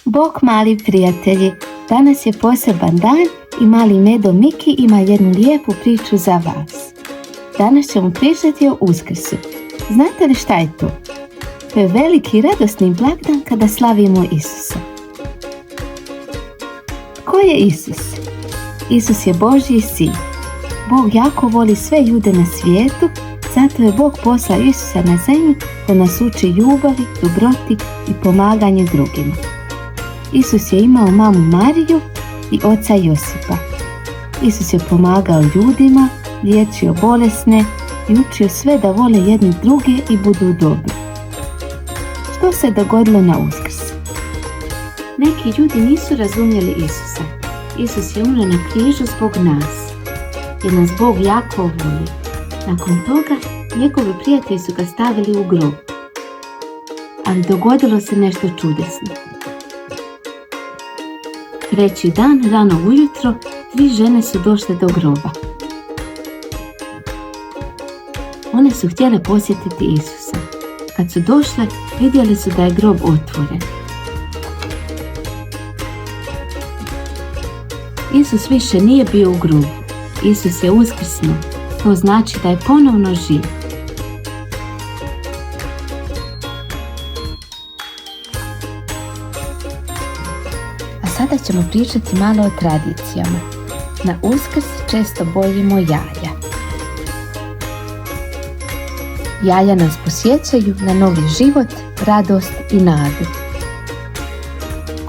Bok mali prijatelji, danas je poseban dan i mali Medo Miki ima jednu lijepu priču za vas. Danas ćemo pričati o Uskrsu. Znate li šta je to? To je veliki radosni blagdan kada slavimo Isusa. Ko je Isus? Isus je Božji sin. Bog jako voli sve ljude na svijetu, zato je Bog poslao Isusa na zemlju da nas uči ljubavi, dobroti i pomaganju drugima. Isus je imao mamu Mariju i oca Josipa. Isus je pomagao ljudima, liječio bolesne i učio sve da vole jedni druge i budu dobri. Što se dogodilo na Uskrs? Neki ljudi nisu razumjeli Isusa. Isus je umro na križu zbog nas, jer nas Bog jako voli. Nakon toga, njegovi prijatelji su ga stavili u grob. Ali dogodilo se nešto čudesno. Treći dan, rano ujutro, 3 žene su došle do groba. One su htjele posjetiti Isusa. Kad su došle, vidjeli su da je grob otvoren. Isus više nije bio u grobu. Isus je uskrsnuo. To znači da je ponovno živ. A sada ćemo pričati malo o tradicijama. Na Uskrs često bojimo jaja. Jaja nas posjećaju na novi život, radost i nadu.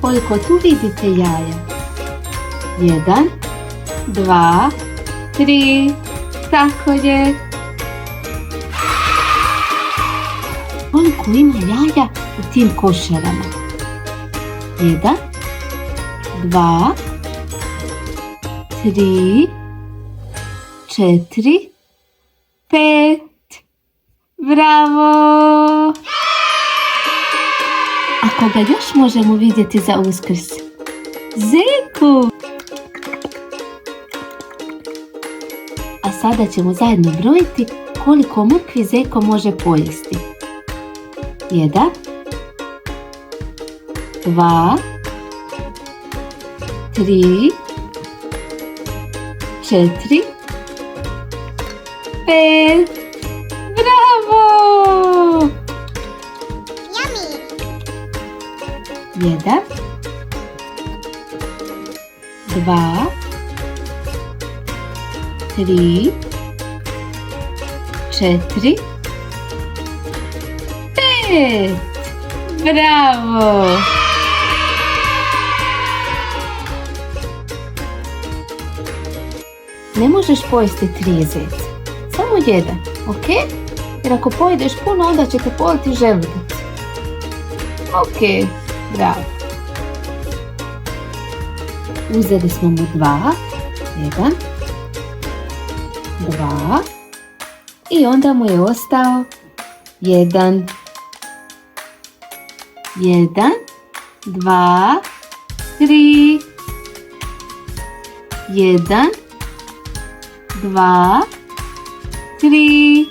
Koliko tu vidite jaja? 1, 2, 3, tako je. Koliko ima jaja u tim košarama? 1, 2, 3, 4, 5. Bravo! A koga još možemo vidjeti za Uskrs? Zeku! A sada ćemo zajedno brojiti koliko mrkvi Zeko može pojesti. 1, 2, 3, 4, 5. Bravo! Yummy! 1, 2, 3, 4, 5. Bravo! Ne možeš pojesti 3 zeca, samo 1, ok? Jer ako pojedeš puno, onda će te politi želudac. Ok, bravo. Uzeli smo mu 2, 1, 2 i onda mu je ostao 1. 1, 2, 3. 1, 2, 3.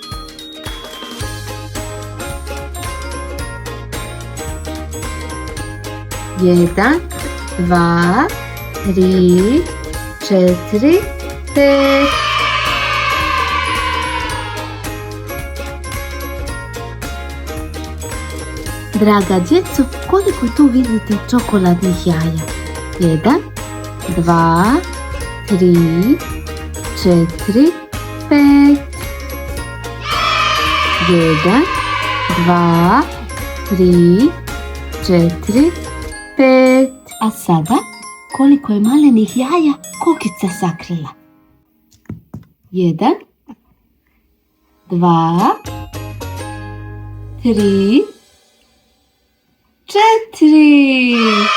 Jedan, 2, 3, 4, 5. Draga djeco, koliko tu vidite čokoladnih jaja? 1, 2, 3, 4, 5. 1, 2, 3, 4, 5. A sada, koliko je malenih jaja kokica sakrila? 1, 2, 3, 4.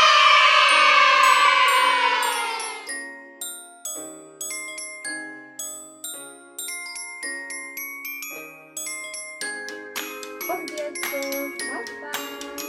Pa, pa.